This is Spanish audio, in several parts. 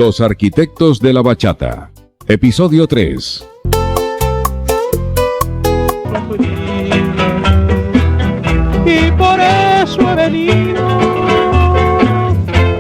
Los arquitectos de la bachata. Episodio 3. Y por eso he venido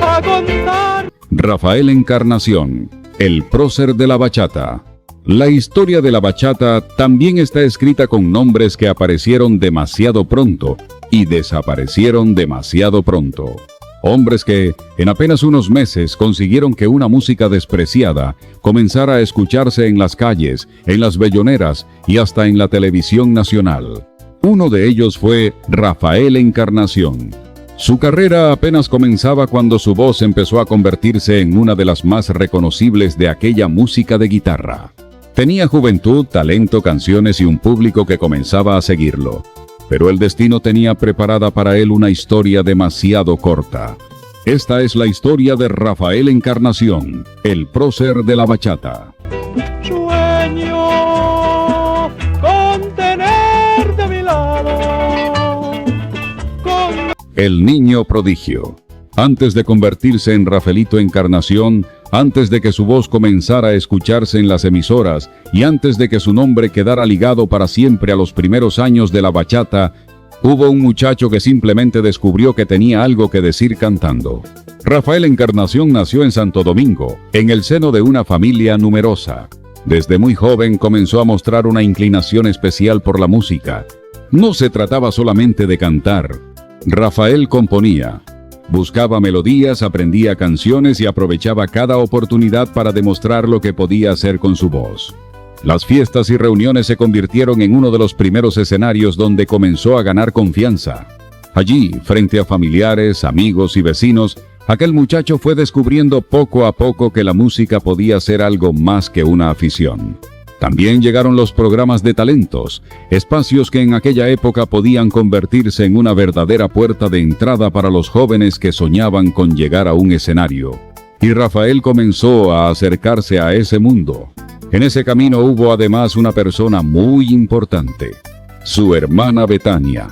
a contar. Rafael Encarnación, el prócer de la bachata. La historia de la bachata también está escrita con nombres que aparecieron demasiado pronto y desaparecieron demasiado pronto. Hombres que, en apenas unos meses, consiguieron que una música despreciada comenzara a escucharse en las calles, en las belloneras y hasta en la televisión nacional. Uno de ellos fue Rafael Encarnación. Su carrera apenas comenzaba cuando su voz empezó a convertirse en una de las más reconocibles de aquella música de guitarra. Tenía juventud, talento, canciones y un público que comenzaba a seguirlo. Pero el destino tenía preparada para él una historia demasiado corta. Esta es la historia de Rafael Encarnación, el prócer de la bachata. Sueño con tenerte a mi lado. El niño prodigio. Antes de convertirse en Rafaelito Encarnación, antes de que su voz comenzara a escucharse en las emisoras y antes de que su nombre quedara ligado para siempre a los primeros años de la bachata, hubo un muchacho que simplemente descubrió que tenía algo que decir cantando. Rafael Encarnación nació en Santo Domingo, en el seno de una familia numerosa. Desde muy joven comenzó a mostrar una inclinación especial por la música. No se trataba solamente de cantar. Rafael componía. Buscaba melodías, aprendía canciones y aprovechaba cada oportunidad para demostrar lo que podía hacer con su voz. Las fiestas y reuniones se convirtieron en uno de los primeros escenarios donde comenzó a ganar confianza. Allí, frente a familiares, amigos y vecinos, aquel muchacho fue descubriendo poco a poco que la música podía ser algo más que una afición. También llegaron los programas de talentos, espacios que en aquella época podían convertirse en una verdadera puerta de entrada para los jóvenes que soñaban con llegar a un escenario. Y Rafael comenzó a acercarse a ese mundo. En ese camino hubo además una persona muy importante, su hermana Betania.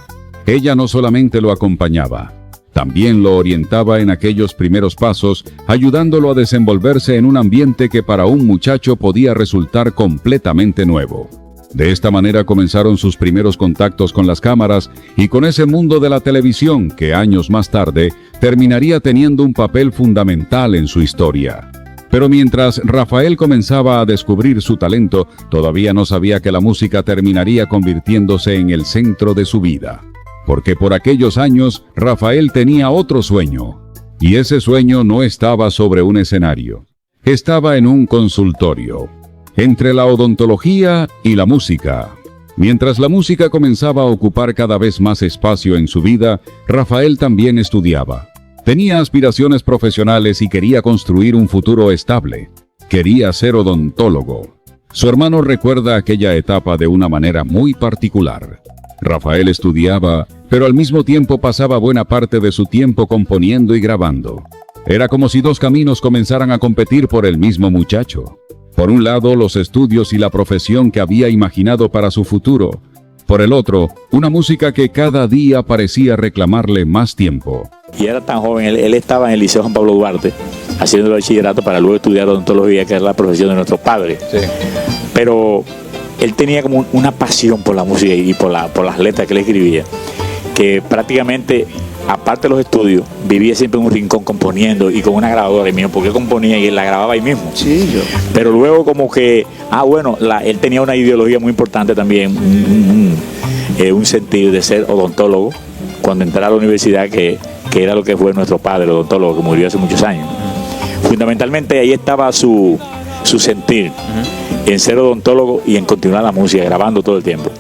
Ella no solamente lo acompañaba, también lo orientaba en aquellos primeros pasos, ayudándolo a desenvolverse en un ambiente que para un muchacho podía resultar completamente nuevo. De esta manera comenzaron sus primeros contactos con las cámaras y con ese mundo de la televisión que años más tarde terminaría teniendo un papel fundamental en su historia. Pero mientras Rafael comenzaba a descubrir su talento, todavía no sabía que la música terminaría convirtiéndose en el centro de su vida. Porque por aquellos años Rafael tenía otro sueño, y ese sueño no estaba sobre un escenario, estaba en un consultorio, entre la odontología y la música. Mientras la música comenzaba a ocupar cada vez más espacio en su vida, Rafael también estudiaba. Tenía aspiraciones profesionales y quería construir un futuro estable. Quería ser odontólogo. Su hermano recuerda aquella etapa de una manera muy particular. Rafael estudiaba, pero al mismo tiempo pasaba buena parte de su tiempo componiendo y grabando. Era como si dos caminos comenzaran a competir por el mismo muchacho. Por un lado, los estudios y la profesión que había imaginado para su futuro. Por el otro, una música que cada día parecía reclamarle más tiempo. Y era tan joven, él estaba en el Liceo Juan Pablo Duarte, haciendo el bachillerato para luego estudiar odontología, que era la profesión de nuestros padres. Sí. Pero él tenía como una pasión por la música y por las letras que él escribía, que prácticamente, aparte de los estudios, vivía siempre en un rincón componiendo y con una grabadora ahí mismo, porque él componía y él la grababa ahí mismo. Sí, yo. Pero luego como que, él tenía una ideología muy importante también, un sentido de ser odontólogo, cuando entró a la universidad, que era lo que fue nuestro padre, el odontólogo, que murió hace muchos años. Fundamentalmente ahí estaba su sentir, en ser odontólogo y en continuar la música, grabando todo el tiempo.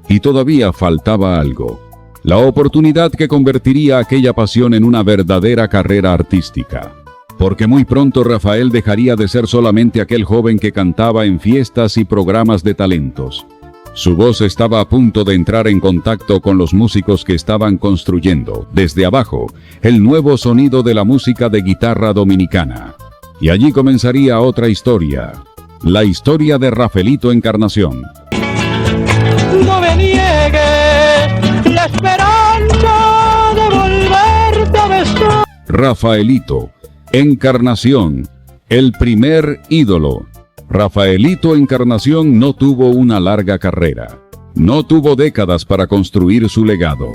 Y todavía faltaba algo. La oportunidad que convertiría aquella pasión en una verdadera carrera artística. Porque muy pronto Rafael dejaría de ser solamente aquel joven que cantaba en fiestas y programas de talentos. Su voz estaba a punto de entrar en contacto con los músicos que estaban construyendo, desde abajo, el nuevo sonido de la música de guitarra dominicana. Y allí comenzaría otra historia, la historia de Rafaelito Encarnación. No me niegues la esperanza de volverte a besar. Rafaelito Encarnación, El primer ídolo. Rafaelito Encarnación no tuvo una larga carrera. No tuvo décadas para construir su legado.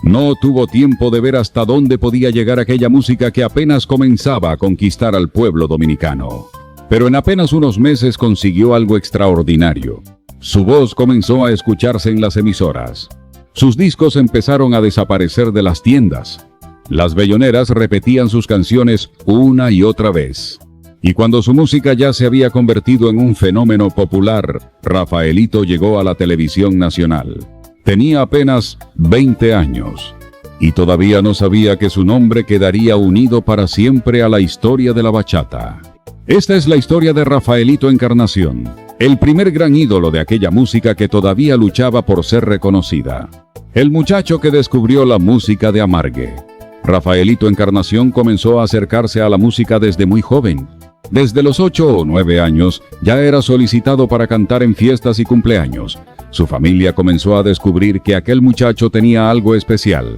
No tuvo tiempo de ver hasta dónde podía llegar aquella música que apenas comenzaba a conquistar al pueblo dominicano. Pero en apenas unos meses consiguió algo extraordinario. Su voz comenzó a escucharse en las emisoras. Sus discos empezaron a desaparecer de las tiendas. Las belloneras repetían sus canciones una y otra vez. Y cuando su música ya se había convertido en un fenómeno popular, Rafaelito llegó a la televisión nacional. Tenía apenas 20 años y todavía no sabía que su nombre quedaría unido para siempre a la historia de la bachata. Esta es la historia de Rafaelito Encarnación, el primer gran ídolo de aquella música que todavía luchaba por ser reconocida. El muchacho que descubrió la música de Amargue. Rafaelito Encarnación comenzó a acercarse a la música desde muy joven. Desde los 8 o 9 años ya era solicitado para cantar en fiestas y cumpleaños. Su familia comenzó a descubrir que aquel muchacho tenía algo especial.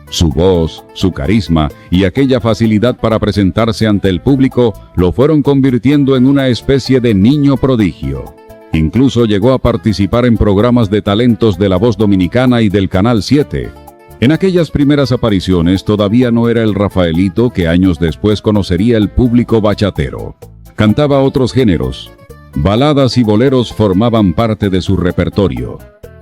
Su voz, su carisma y aquella facilidad para presentarse ante el público lo fueron convirtiendo en una especie de niño prodigio. Incluso llegó a participar en programas de talentos de La Voz Dominicana y del Canal 7. En aquellas primeras apariciones todavía no era el Rafaelito que años después conocería el público bachatero. Cantaba otros géneros. Baladas y boleros formaban parte de su repertorio.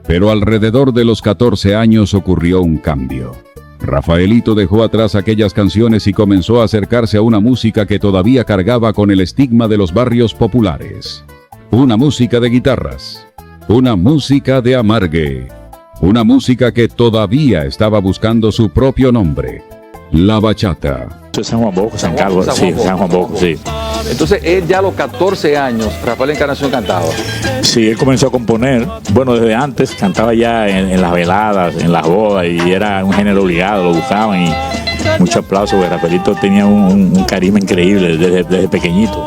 Pero alrededor de los 14 años ocurrió un cambio. Rafaelito dejó atrás aquellas canciones y comenzó a acercarse a una música que todavía cargaba con el estigma de los barrios populares. Una música de guitarras. Una música de amargue. Una música que todavía estaba buscando su propio nombre, la bachata. San Juan Bosco, San Carlos, sí, San Juan Bosco, sí. Entonces, él ya a los 14 años, Rafael Encarnación cantaba. Sí, él comenzó a componer. Bueno, desde antes cantaba ya en las veladas, en las bodas, y era un género obligado, lo buscaban y mucho aplauso, porque Rafaelito tenía un carisma increíble desde pequeñito.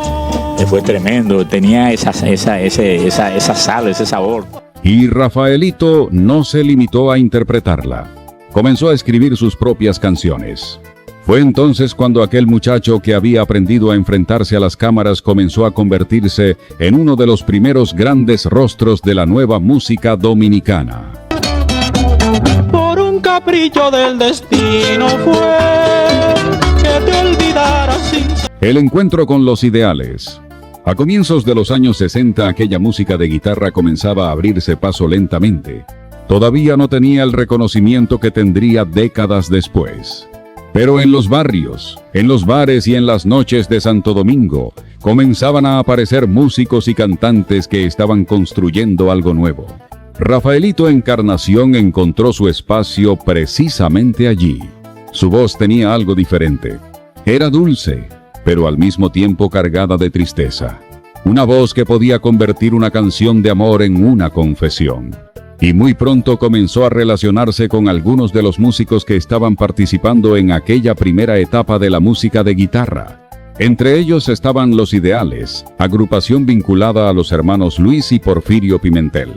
Fue tremendo, tenía esa sal, ese sabor. Y Rafaelito no se limitó a interpretarla. Comenzó a escribir sus propias canciones. Fue entonces cuando aquel muchacho que había aprendido a enfrentarse a las cámaras comenzó a convertirse en uno de los primeros grandes rostros de la nueva música dominicana. Por un capricho del destino fue que te olvidaras sin... El encuentro con los ideales. A comienzos de los años 60, aquella música de guitarra comenzaba a abrirse paso lentamente. Todavía no tenía el reconocimiento que tendría décadas después. Pero en los barrios, en los bares y en las noches de Santo Domingo, comenzaban a aparecer músicos y cantantes que estaban construyendo algo nuevo. Rafaelito Encarnación encontró su espacio precisamente allí. Su voz tenía algo diferente. Era dulce, pero al mismo tiempo cargada de tristeza. Una voz que podía convertir una canción de amor en una confesión. Y muy pronto comenzó a relacionarse con algunos de los músicos que estaban participando en aquella primera etapa de la música de guitarra. Entre ellos estaban Los Ideales, agrupación vinculada a los hermanos Luis y Porfirio Pimentel.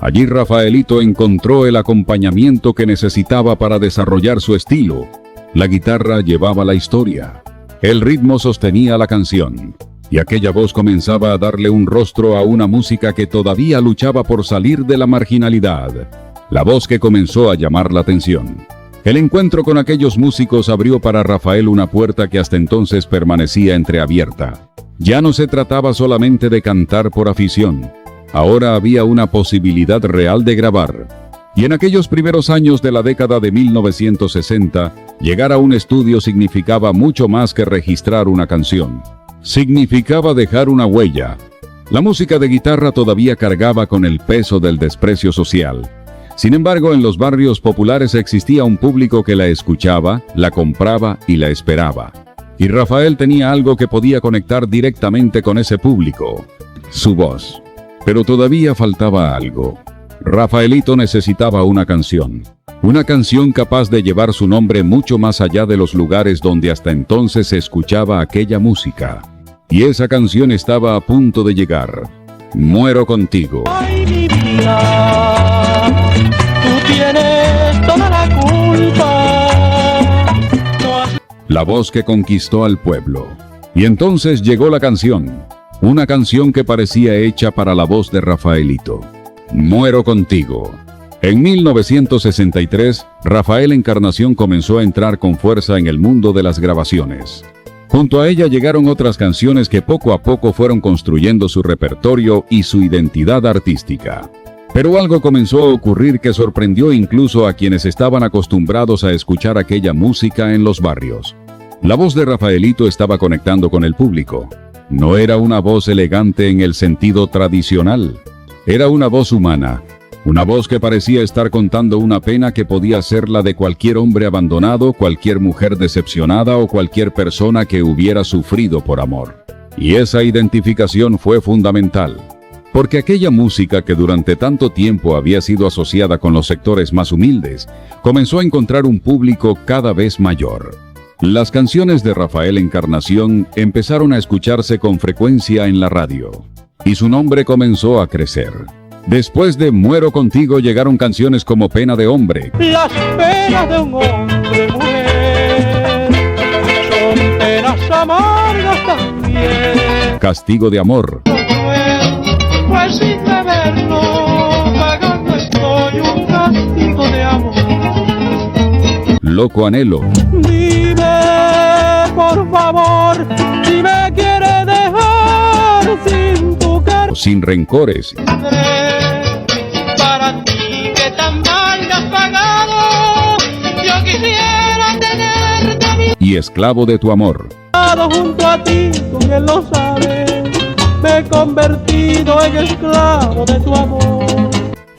Allí Rafaelito encontró el acompañamiento que necesitaba para desarrollar su estilo. La guitarra llevaba la historia. El ritmo sostenía la canción, y aquella voz comenzaba a darle un rostro a una música que todavía luchaba por salir de la marginalidad. La voz que comenzó a llamar la atención. El encuentro con aquellos músicos abrió para Rafael una puerta que hasta entonces permanecía entreabierta. Ya no se trataba solamente de cantar por afición. Ahora había una posibilidad real de grabar. Y en aquellos primeros años de la década de 1960, llegar a un estudio significaba mucho más que registrar una canción. Significaba dejar una huella. La música de guitarra todavía cargaba con el peso del desprecio social. Sin embargo, en los barrios populares existía un público que la escuchaba, la compraba y la esperaba. Y Rafael tenía algo que podía conectar directamente con ese público: su voz. Pero todavía faltaba algo. Rafaelito necesitaba una canción capaz de llevar su nombre mucho más allá de los lugares donde hasta entonces se escuchaba aquella música. Y esa canción estaba a punto de llegar. Muero contigo. Ay, mi vida, tú tienes toda la culpa. La voz que conquistó al pueblo. Y entonces llegó la canción, una canción que parecía hecha para la voz de Rafaelito. Muero contigo. En 1963, Rafael Encarnación comenzó a entrar con fuerza en el mundo de las grabaciones. Junto a ella llegaron otras canciones que poco a poco fueron construyendo su repertorio y su identidad artística. Pero algo comenzó a ocurrir que sorprendió incluso a quienes estaban acostumbrados a escuchar aquella música en los barrios. La voz de Rafaelito estaba conectando con el público. No era una voz elegante en el sentido tradicional. Era una voz humana. Una voz que parecía estar contando una pena que podía ser la de cualquier hombre abandonado, cualquier mujer decepcionada o cualquier persona que hubiera sufrido por amor. Y esa identificación fue fundamental, porque aquella música que durante tanto tiempo había sido asociada con los sectores más humildes, comenzó a encontrar un público cada vez mayor. Las canciones de Rafael Encarnación empezaron a escucharse con frecuencia en la radio, y su nombre comenzó a crecer. Después de Muero contigo llegaron canciones como Pena de hombre. Las penas de un hombre, mujer, son penas amargas también. Castigo de amor. Pues sin deberlo, pagando estoy un castigo de amor. Loco anhelo. Dime, por favor, si me quieres dejar sin tu cara. Sin rencores. Para ti que tan mal me has pagado, yo quisiera tenerte a mi Y esclavo de tu amor. lado junto a ti, tú bien lo sabes, me he convertido en esclavo de tu amor.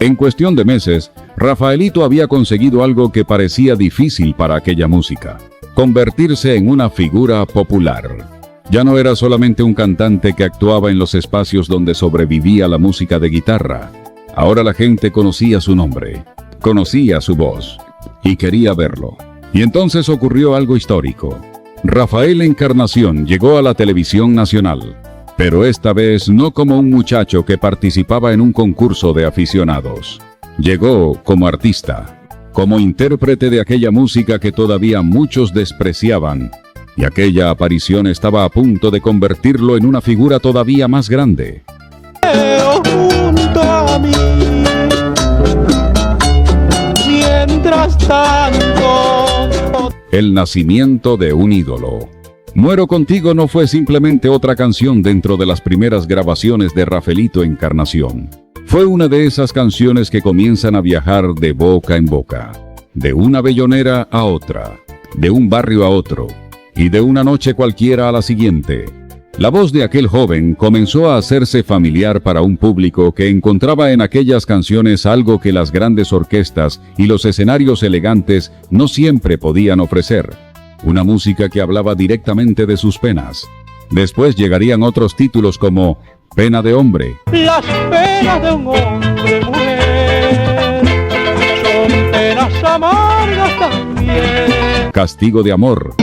En cuestión de meses, Rafaelito había conseguido algo que parecía difícil para aquella música: convertirse en una figura popular. Ya no era solamente un cantante que actuaba en los espacios donde sobrevivía la música de guitarra. Ahora la gente conocía su nombre, conocía su voz y quería verlo. Y entonces ocurrió algo histórico. Rafael Encarnación llegó a la televisión nacional, pero esta vez no como un muchacho que participaba en un concurso de aficionados. Llegó como artista, como intérprete de aquella música que todavía muchos despreciaban, y aquella aparición estaba a punto de convertirlo en una figura todavía más grande. Junto a mí, mientras tanto. El nacimiento de un ídolo. Muero contigo no fue simplemente otra canción dentro de las primeras grabaciones de Rafaelito Encarnación. Fue una de esas canciones que comienzan a viajar de boca en boca, de una bellonera a otra, de un barrio a otro, y de una noche cualquiera a la siguiente. La voz de aquel joven comenzó a hacerse familiar para un público que encontraba en aquellas canciones algo que las grandes orquestas y los escenarios elegantes no siempre podían ofrecer: una música que hablaba directamente de sus penas. Después llegarían otros títulos como Pena de hombre. Las penas de un hombre, mujer, son penas amargas también. Castigo de amor.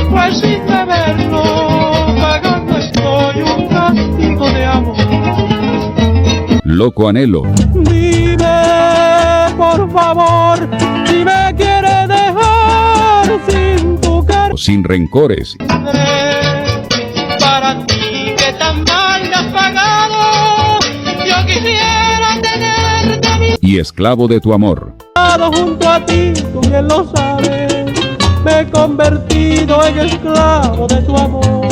Pues sin deberlo, pagando estoy un castigo de amor. Loco anhelo. Dime, por favor, si me quieres dejar sin tu cara. Sin rencores. Para ti que tan mal me has pagado, yo quisiera tenerte a mi Y esclavo de tu amor. lado junto a ti, tú bien lo sabes, me he convertido en esclavo de tu amor.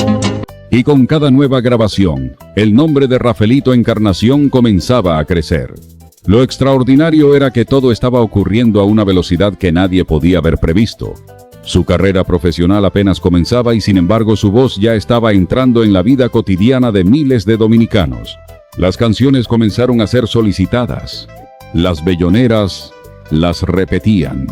Y con cada nueva grabación, el nombre de Rafaelito Encarnación comenzaba a crecer. Lo extraordinario era que todo estaba ocurriendo a una velocidad que nadie podía haber previsto. Su carrera profesional apenas comenzaba y sin embargo su voz ya estaba entrando en la vida cotidiana de miles de dominicanos. Las canciones comenzaron a ser solicitadas. Las belloneras las repetían.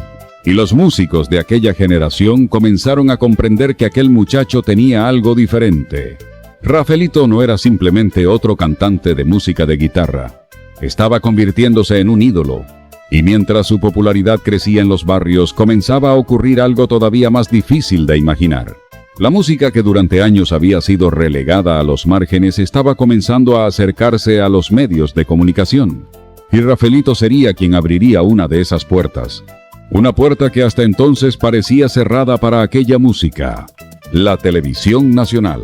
Y los músicos de aquella generación comenzaron a comprender que aquel muchacho tenía algo diferente. Rafaelito no era simplemente otro cantante de música de guitarra. Estaba convirtiéndose en un ídolo. Y mientras su popularidad crecía en los barrios, comenzaba a ocurrir algo todavía más difícil de imaginar. La música que durante años había sido relegada a los márgenes estaba comenzando a acercarse a los medios de comunicación. Y Rafaelito sería quien abriría una de esas puertas. Una puerta que hasta entonces parecía cerrada para aquella música. la televisión nacional.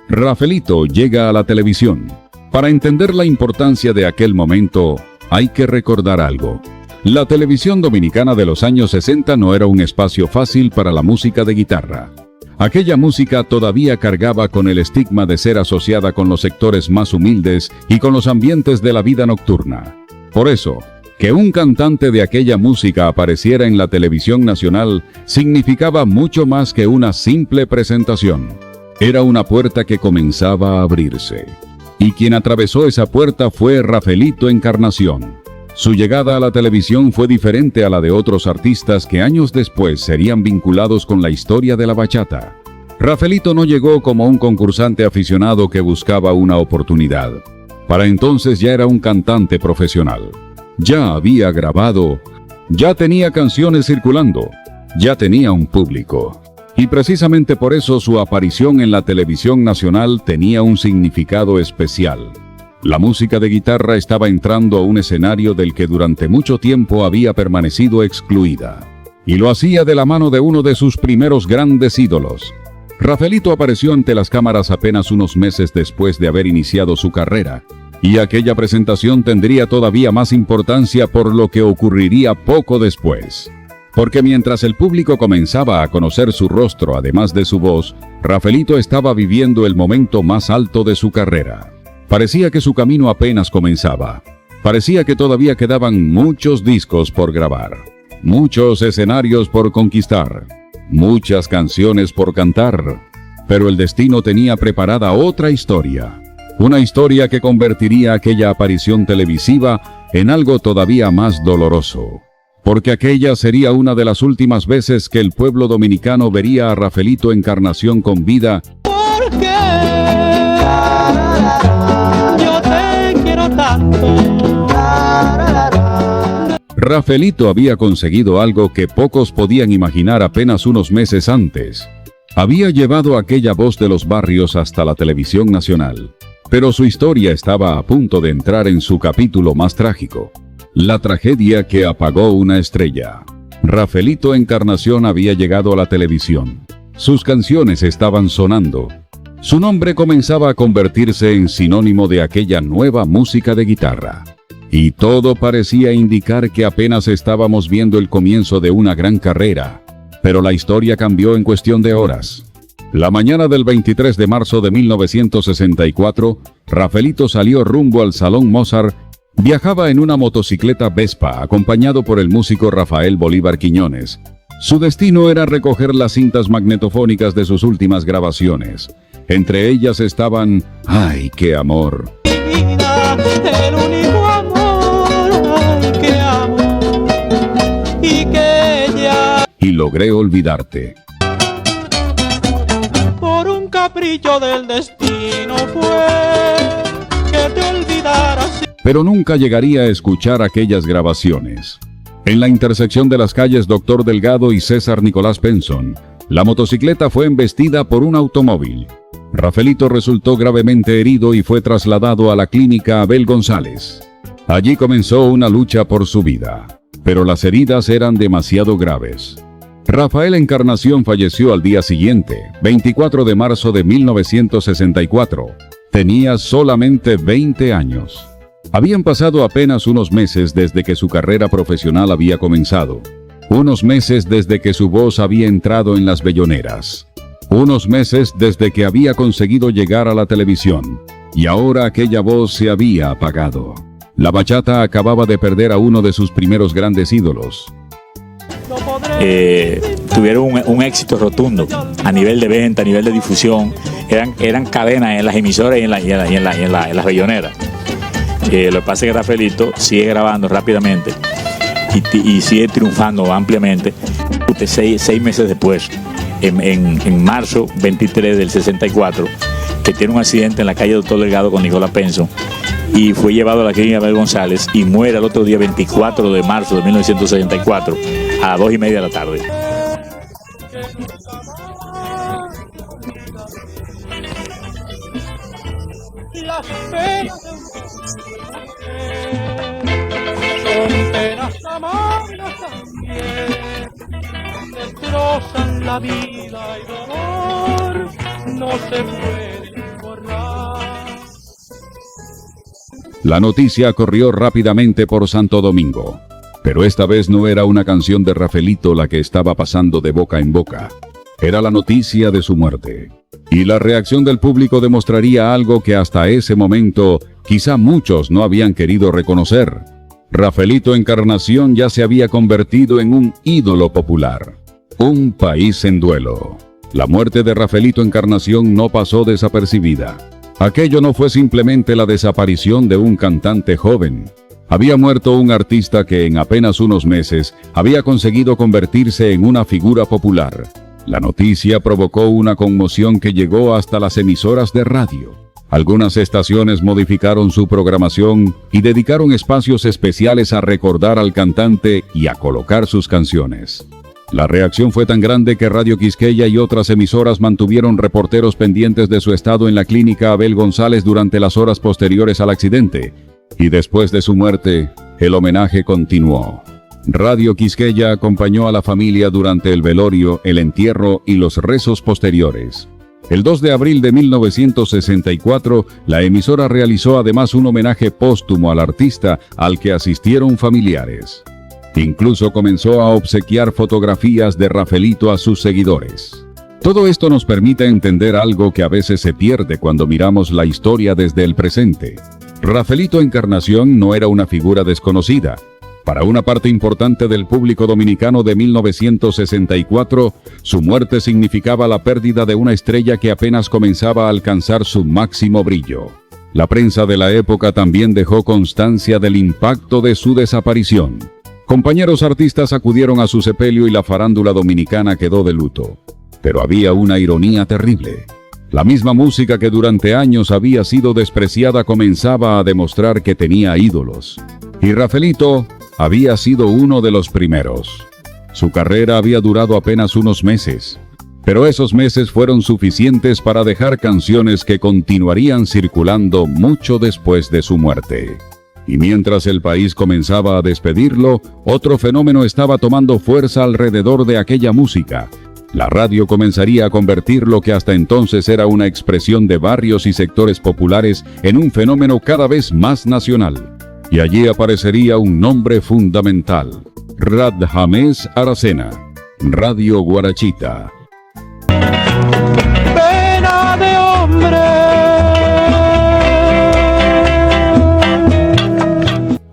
Rafaelito llega a la televisión. Para entender la importancia de aquel momento, hay que recordar algo. La televisión dominicana de los años 60 no era un espacio fácil para la música de guitarra. Aquella música todavía cargaba con el estigma de ser asociada con los sectores más humildes y con los ambientes de la vida nocturna. Por eso, que un cantante de aquella música apareciera en la televisión nacional significaba mucho más que una simple presentación. Era una puerta que comenzaba a abrirse. Y quien atravesó esa puerta fue Rafaelito Encarnación. Su llegada a la televisión fue diferente a la de otros artistas que años después serían vinculados con la historia de la bachata. Rafaelito no llegó como un concursante aficionado que buscaba una oportunidad. Para entonces ya era un cantante profesional. Ya había grabado, ya tenía canciones circulando, ya tenía un público. Y precisamente por eso su aparición en la televisión nacional tenía un significado especial. La música de guitarra estaba entrando a un escenario del que durante mucho tiempo había permanecido excluida. Y lo hacía de la mano de uno de sus primeros grandes ídolos. Rafaelito apareció ante las cámaras apenas unos meses después de haber iniciado su carrera. Y aquella presentación tendría todavía más importancia por lo que ocurriría poco después. Porque mientras el público comenzaba a conocer su rostro además de su voz, Rafaelito estaba viviendo el momento más alto de su carrera. Parecía que su camino apenas comenzaba. Parecía que todavía quedaban muchos discos por grabar, muchos escenarios por conquistar, muchas canciones por cantar. Pero el destino tenía preparada otra historia. Una historia que convertiría aquella aparición televisiva en algo todavía más doloroso. Porque aquella sería una de las últimas veces que el pueblo dominicano vería a Rafaelito Encarnación con vida. Porque yo te quiero tanto. Rafaelito había conseguido algo que pocos podían imaginar apenas unos meses antes. Había llevado aquella voz de los barrios hasta la televisión nacional. Pero su historia estaba a punto de entrar en su capítulo más trágico. La tragedia que apagó una estrella. Rafaelito Encarnación había llegado a la televisión. Sus canciones estaban sonando. Su nombre comenzaba a convertirse en sinónimo de aquella nueva música de guitarra. Y todo parecía indicar que apenas estábamos viendo el comienzo de una gran carrera. Pero la historia cambió en cuestión de horas. La mañana del 23 de marzo de 1964, Rafaelito salió rumbo al Salón Mozart. Viajaba en una motocicleta Vespa, acompañado por el músico Rafael Bolívar Quiñones. Su destino era recoger las cintas magnetofónicas de sus últimas grabaciones. Entre ellas estaban ¡Ay, qué amor! Mi vida, el único amor, ay, qué amor. Y que ella, Y Logré olvidarte. por un capricho del destino fue que te olvidaras. Pero nunca llegaría a escuchar aquellas grabaciones. En la intersección de las calles Doctor Delgado y César Nicolás Penson, la motocicleta fue embestida por un automóvil. Rafaelito resultó gravemente herido y fue trasladado a la clínica Abel González. Allí comenzó una lucha por su vida, pero las heridas eran demasiado graves. Rafael Encarnación falleció al día siguiente, 24 de marzo de 1964. Tenía solamente 20 años. Habían pasado apenas unos meses desde que su carrera profesional había comenzado. Unos meses desde que su voz había entrado en las belloneras. Unos meses desde que había conseguido llegar a la televisión. Y ahora aquella voz se había apagado. La bachata acababa de perder a uno de sus primeros grandes ídolos. No podré Tuvieron un éxito rotundo a nivel de venta, a nivel de difusión. Eran cadenas en las emisoras y en las belloneras. Lo que pasa es que Rafaelito sigue grabando rápidamente y sigue triunfando ampliamente. 6 meses después, en marzo 23 del 64, que tiene un accidente en la calle Doctor Delgado con Nicolás Penson y fue llevado a la clínica Abel González y muere el otro día 24 de marzo de 1964 a las 2:30 de la tarde. las penas de un son penas amargas también, destrozan la la vida y dolor no se pueden borrar. La noticia corrió rápidamente por Santo Domingo, pero esta vez no era una canción de Rafaelito la que estaba pasando de boca en boca. Era la noticia de su muerte. Y la reacción del público demostraría algo que hasta ese momento quizá muchos no habían querido reconocer. Rafaelito Encarnación ya se había convertido en un ídolo popular. Un país en duelo. La muerte de Rafaelito Encarnación no pasó desapercibida. Aquello no fue simplemente la desaparición de un cantante joven. Había muerto un artista que en apenas unos meses había conseguido convertirse en una figura popular. La noticia provocó una conmoción que llegó hasta las emisoras de radio. Algunas estaciones modificaron su programación y dedicaron espacios especiales a recordar al cantante y a colocar sus canciones. La reacción fue tan grande que Radio Quisqueya y otras emisoras mantuvieron reporteros pendientes de su estado en la clínica Abel González durante las horas posteriores al accidente. Y después de su muerte, el homenaje continuó. Radio Quisqueya acompañó a la familia durante el velorio, el entierro y los rezos posteriores. El 2 de abril de 1964, la emisora realizó además un homenaje póstumo al artista al que asistieron familiares. Incluso comenzó a obsequiar fotografías de Rafaelito a sus seguidores. Todo esto nos permite entender algo que a veces se pierde cuando miramos la historia desde el presente. Rafaelito Encarnación no era una figura desconocida. Para una parte importante del público dominicano de 1964, su muerte significaba la pérdida de una estrella que apenas comenzaba a alcanzar su máximo brillo. La prensa de la época también dejó constancia del impacto de su desaparición. Compañeros artistas acudieron a su sepelio y la farándula dominicana quedó de luto. Pero había una ironía terrible. La misma música que durante años había sido despreciada comenzaba a demostrar que tenía ídolos. Y Rafaelito había sido uno de los primeros. Su carrera había durado apenas unos meses, pero esos meses fueron suficientes para dejar canciones que continuarían circulando mucho después de su muerte. Y mientras el país comenzaba a despedirlo, otro fenómeno estaba tomando fuerza alrededor de aquella música. La radio comenzaría a convertir lo que hasta entonces era una expresión de barrios y sectores populares en un fenómeno cada vez más nacional. Y allí aparecería un nombre fundamental: Radamés Aracena, Radio Guarachita. Pena de hombre.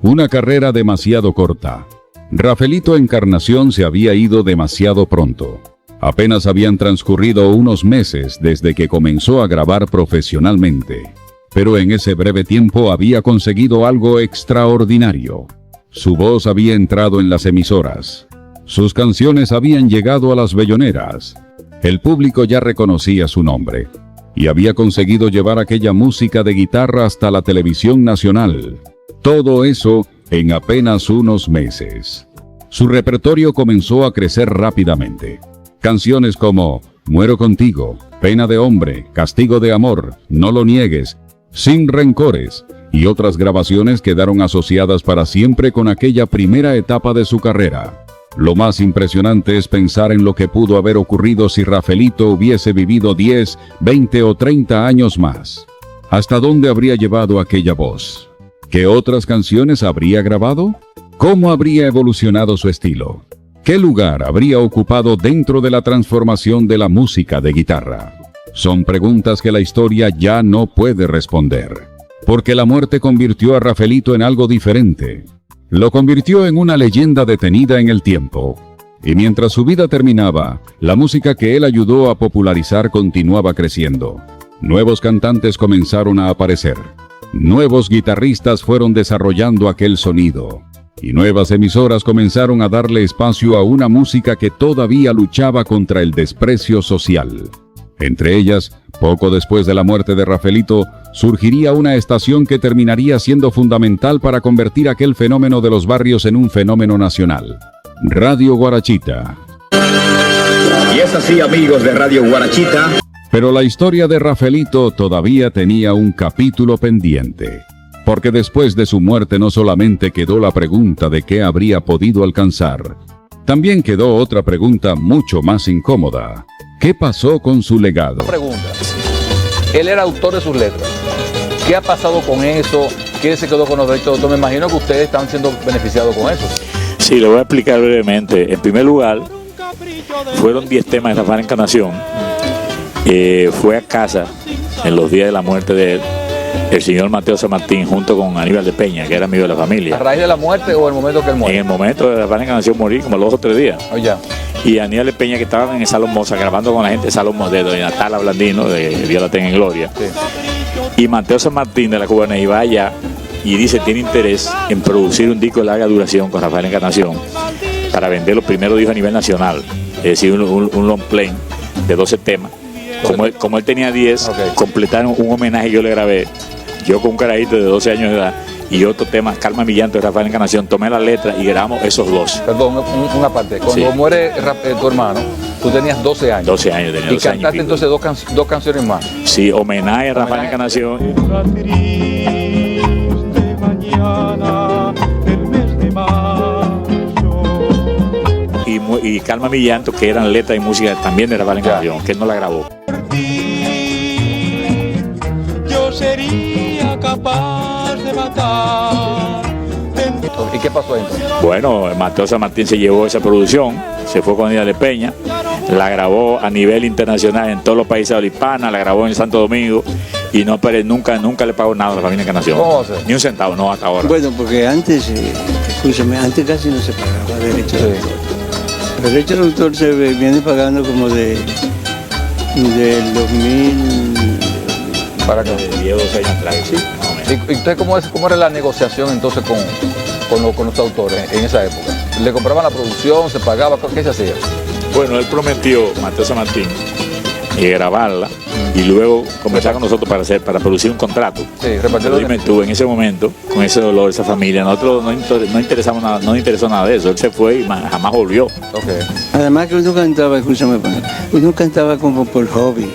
Una carrera demasiado corta. Rafaelito Encarnación se había ido demasiado pronto. Apenas habían transcurrido unos meses desde que comenzó a grabar profesionalmente. Pero en ese breve tiempo había conseguido algo extraordinario. Su voz había entrado en las emisoras. Sus canciones habían llegado a las belloneras. El público ya reconocía su nombre. Y había conseguido llevar aquella música de guitarra hasta la televisión nacional. Todo eso en apenas unos meses. Su repertorio comenzó a crecer rápidamente. Canciones como Muero contigo, Pena de hombre, Castigo de amor, No lo niegues, Sin rencores y otras grabaciones quedaron asociadas para siempre con aquella primera etapa de su carrera. Lo más impresionante es pensar en lo que pudo haber ocurrido si Rafaelito hubiese vivido 10, 20 o 30 años más. ¿Hasta dónde habría llevado aquella voz? ¿Qué otras canciones habría grabado? ¿Cómo habría evolucionado su estilo? ¿Qué lugar habría ocupado dentro de la transformación de la música de guitarra? Son preguntas que la historia ya no puede responder, porque la muerte convirtió a Rafaelito en algo diferente. Lo convirtió en una leyenda detenida en el tiempo. Y mientras su vida terminaba, la música que él ayudó a popularizar continuaba creciendo. Nuevos cantantes comenzaron a aparecer. Nuevos guitarristas fueron desarrollando aquel sonido. Y nuevas emisoras comenzaron a darle espacio a una música que todavía luchaba contra el desprecio social. Entre ellas, poco después de la muerte de Rafaelito, surgiría una estación que terminaría siendo fundamental para convertir aquel fenómeno de los barrios en un fenómeno nacional: Radio Guarachita. Y es así, amigos de Radio Guarachita. Pero la historia de Rafaelito todavía tenía un capítulo pendiente, porque después de su muerte no solamente quedó la pregunta de qué habría podido alcanzar, También quedó otra pregunta mucho más incómoda. ¿Qué pasó con su legado? Pregunta. Él era autor de sus letras. ¿Qué ha pasado con eso? ¿Quién se quedó con los derechos de autor? Me imagino que ustedes están siendo beneficiados con eso. Sí, lo voy a explicar brevemente. En primer lugar, fueron 10 temas de Rafael Encarnación. Fue a casa en los días de la muerte de él, el señor Mateo San Martín, junto con Aníbal de Peña, que era amigo de la familia. ¿A raíz de la muerte o en el momento que él En muere? el momento de Rafael Encarnación morir, como los 2 o 3 días. Oh, ya. Y Aníbal de Peña, que estaban en el Salón Moza grabando con la gente de Salón Moza, de doña Tala Blandino, de Dios la tenga en gloria. Sí. Y Mateo San Martín de la Cubana iba allá y dice, tiene interés en producir un disco de larga duración con Rafael Encarnación para vender los primeros discos a nivel nacional, es decir, un long play de 12 temas. Como él tenía 10, Okay. completaron un homenaje que yo le grabé, yo con un carajito de 12 años de edad, y otro tema, Calma mi llanto de Rafael Encarnación, tomé la letra y grabamos esos 2. Perdón, una parte. Cuando Sí. muere tu hermano, tú tenías 12 años. 12 años tenía, Y 12 años cantaste y pico. entonces dos canciones más. Sí, homenaje a Rafael Homenaje. Encarnación. Una triste mañana del mes de marzo. Y Calma mi llanto, que eran letras y música también de Rafael Encarnación, que él no la grabó. Yo sería capaz de matar. ¿Y qué pasó ahí entonces? Bueno, Mateo San Martín se llevó esa producción, se fue con Aníbal de Peña, la grabó a nivel internacional en todos los países de habla hispana, la grabó en Santo Domingo y nunca le pagó nada a la familia Encarnación. ¿Cómo va a ser? Ni un centavo, no, hasta ahora. Bueno, porque antes, escúchame, antes casi no se pagaba derecho de autor. El derecho de autor se viene pagando como del 2000. Para acá. 10 o 12 años atrás, sí. más o menos. ¿Y usted cómo era la negociación entonces con los autores en esa época? ¿Le compraban la producción? ¿Se pagaba? ¿Qué se hacía? Bueno, él prometió, Mateo San Martín, grabarla y luego conversar con nosotros para producir un contrato. Sí, repartir Pero los dime beneficios. tú, en ese momento, con ese dolor, esa familia, nosotros no nos interesó nada de eso. Él se fue y jamás volvió. Ok. Además que uno cantaba, escúchame, uno cantaba como por hobby.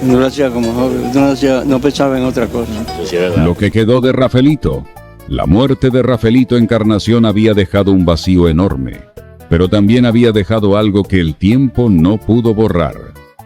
Uno lo hacía como hobby, uno no pensaba en otra cosa. Eso sí es verdad. Lo que quedó de Rafaelito. La muerte de Rafaelito Encarnación había dejado un vacío enorme, pero también había dejado algo que el tiempo no pudo borrar: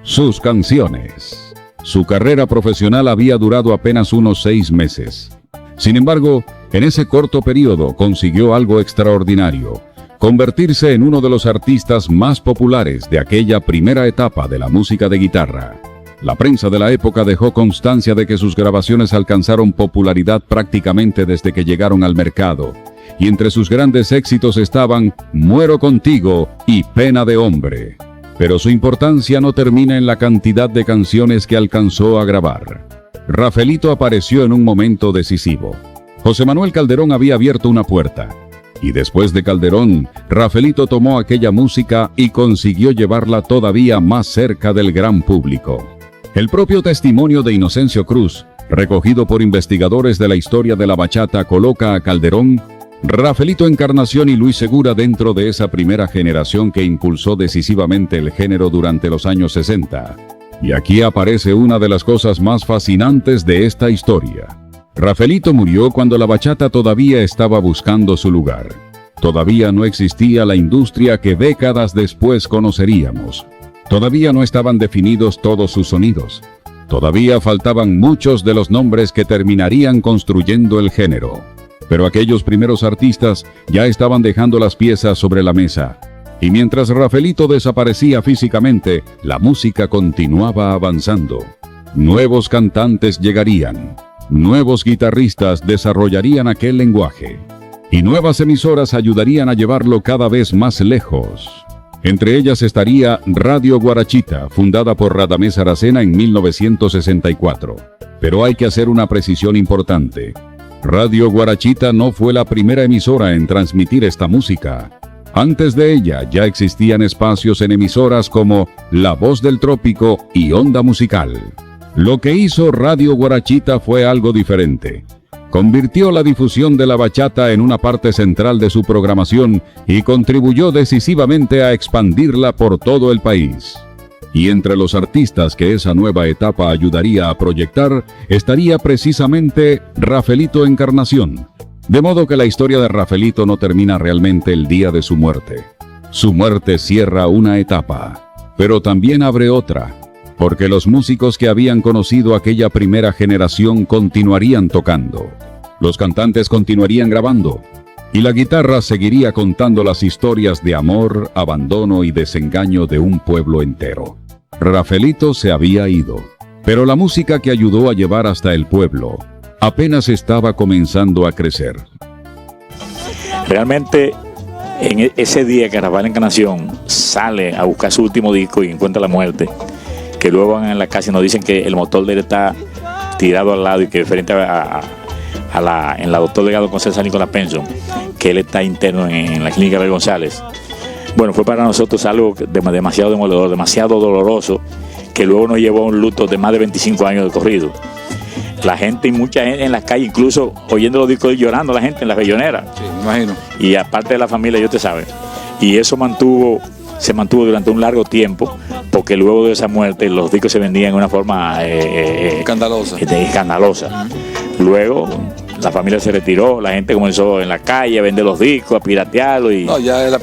sus canciones. Su carrera profesional había durado apenas unos 6 meses. Sin embargo, en ese corto periodo consiguió algo extraordinario: convertirse en uno de los artistas más populares de aquella primera etapa de la música de guitarra. La prensa de la época dejó constancia de que sus grabaciones alcanzaron popularidad prácticamente desde que llegaron al mercado, y entre sus grandes éxitos estaban Muero contigo y Pena de hombre. Pero su importancia no termina en la cantidad de canciones que alcanzó a grabar. Rafaelito apareció en un momento decisivo. José Manuel Calderón había abierto una puerta, y después de Calderón, Rafaelito tomó aquella música y consiguió llevarla todavía más cerca del gran público. El propio testimonio de Inocencio Cruz, recogido por investigadores de la historia de la bachata, coloca a Calderón, Rafaelito Encarnación y Luis Segura dentro de esa primera generación que impulsó decisivamente el género durante los años 60. Y aquí aparece una de las cosas más fascinantes de esta historia. Rafaelito murió cuando la bachata todavía estaba buscando su lugar. Todavía no existía la industria que décadas después conoceríamos. Todavía no estaban definidos todos sus sonidos. Todavía faltaban muchos de los nombres que terminarían construyendo el género. Pero aquellos primeros artistas ya estaban dejando las piezas sobre la mesa. Y mientras Rafaelito desaparecía físicamente, la música continuaba avanzando. Nuevos cantantes llegarían. Nuevos guitarristas desarrollarían aquel lenguaje. Y nuevas emisoras ayudarían a llevarlo cada vez más lejos. Entre ellas estaría Radio Guarachita, fundada por Radamés Aracena en 1964. Pero hay que hacer una precisión importante. Radio Guarachita no fue la primera emisora en transmitir esta música. Antes de ella ya existían espacios en emisoras como La Voz del Trópico y Onda Musical. Lo que hizo Radio Guarachita fue algo diferente. Convirtió la difusión de la bachata en una parte central de su programación y contribuyó decisivamente a expandirla por todo el país. Y entre los artistas que esa nueva etapa ayudaría a proyectar, estaría precisamente Rafaelito Encarnación. De modo que la historia de Rafaelito no termina realmente el día de su muerte. Su muerte cierra una etapa, pero también abre otra, porque los músicos que habían conocido aquella primera generación continuarían tocando, los cantantes continuarían grabando, y la guitarra seguiría contando las historias de amor, abandono y desengaño de un pueblo entero. Rafaelito se había ido, pero la música que ayudó a llevar hasta el pueblo apenas estaba comenzando a crecer. Realmente, en ese día que Rafael Encarnación sale a buscar su último disco y encuentra la muerte, que luego van en la casa y nos dicen que el motor de él está tirado al lado y que frente en la doctor Delgado Conceição Nicolás Penson, que él está interno en la clínica de González. Bueno, fue para nosotros algo demasiado demoledor, demasiado doloroso, que luego nos llevó a un luto de más de 25 años de corrido. La gente y mucha gente en las calles, incluso oyendo los discos y llorando la gente en la bellonera. Sí, me imagino. Y aparte de la familia, yo te sabe. Y eso se mantuvo durante un largo tiempo, porque luego de esa muerte los discos se vendían de una forma Escandalosa. escandalosa. Luego la familia se retiró, la gente comenzó en la calle a vender los discos, a piratearlos. Y... No, ya es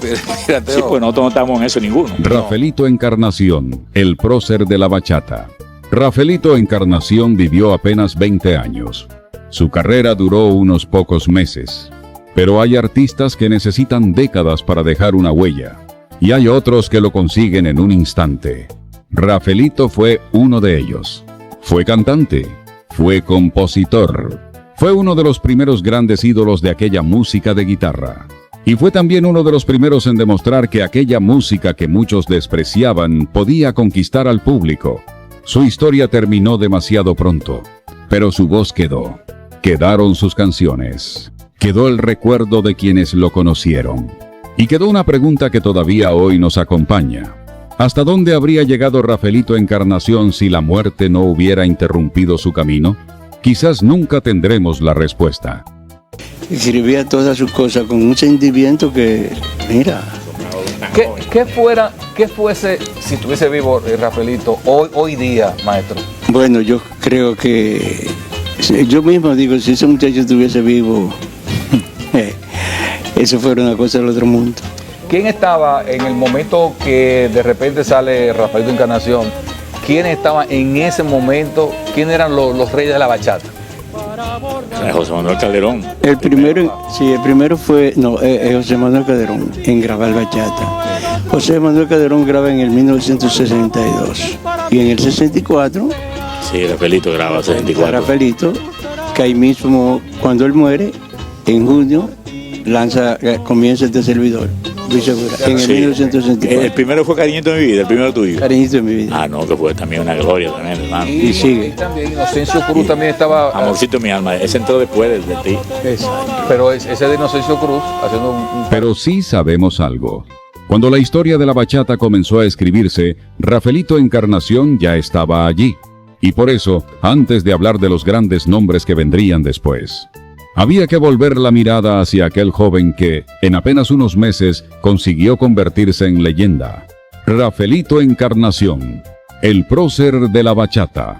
pirateo. Sí, pues nosotros no estamos en eso ninguno. Rafaelito Encarnación, el prócer de la bachata. Rafaelito Encarnación vivió apenas 20 años. Su carrera duró unos pocos meses. Pero hay artistas que necesitan décadas para dejar una huella. Y hay otros que lo consiguen en un instante. Rafaelito fue uno de ellos. Fue cantante, fue compositor, fue uno de los primeros grandes ídolos de aquella música de guitarra. Y fue también uno de los primeros en demostrar que aquella música que muchos despreciaban podía conquistar al público. Su historia terminó demasiado pronto, pero su voz quedó. Quedaron sus canciones. Quedó el recuerdo de quienes lo conocieron. Y quedó una pregunta que todavía hoy nos acompaña. ¿Hasta dónde habría llegado Rafaelito Encarnación si la muerte no hubiera interrumpido su camino? Quizás nunca tendremos la respuesta. Escribía todas sus cosas con un sentimiento que, mira, ¿Qué fuese si estuviese vivo Rafaelito hoy día, maestro? bueno, yo creo que, yo mismo digo, si ese muchacho estuviese vivo, eso fuera una cosa del otro mundo. ¿Quién estaba en el momento que de repente sale Rafaelito Encarnación? ¿Quién estaba en ese momento? ¿Quién eran los reyes de la bachata? José Manuel Calderón. El primero fue José Manuel Calderón en grabar bachata. José Manuel Calderón graba en el 1962 y en el 64 Sí, Rafaelito graba 64. Rafaelito, que ahí mismo cuando él muere en junio comienza este servidor, Luis Segura, en el Sí. 1964. El primero fue Cariñito de mi vida, el primero tuyo. Cariñito de mi vida. Ah, no, que fue también una gloria también, hermano. Y sigue. Y también Inocencio Cruz también estaba. Amorcito de mi alma, ese entró después de ti. Pero ese de Inocencio Cruz haciendo un Pero sí sabemos algo. Cuando la historia de la bachata comenzó a escribirse, Rafaelito Encarnación ya estaba allí. Y por eso, antes de hablar de los grandes nombres que vendrían después, había que volver la mirada hacia aquel joven que, en apenas unos meses, consiguió convertirse en leyenda. Rafaelito Encarnación, el prócer de la bachata.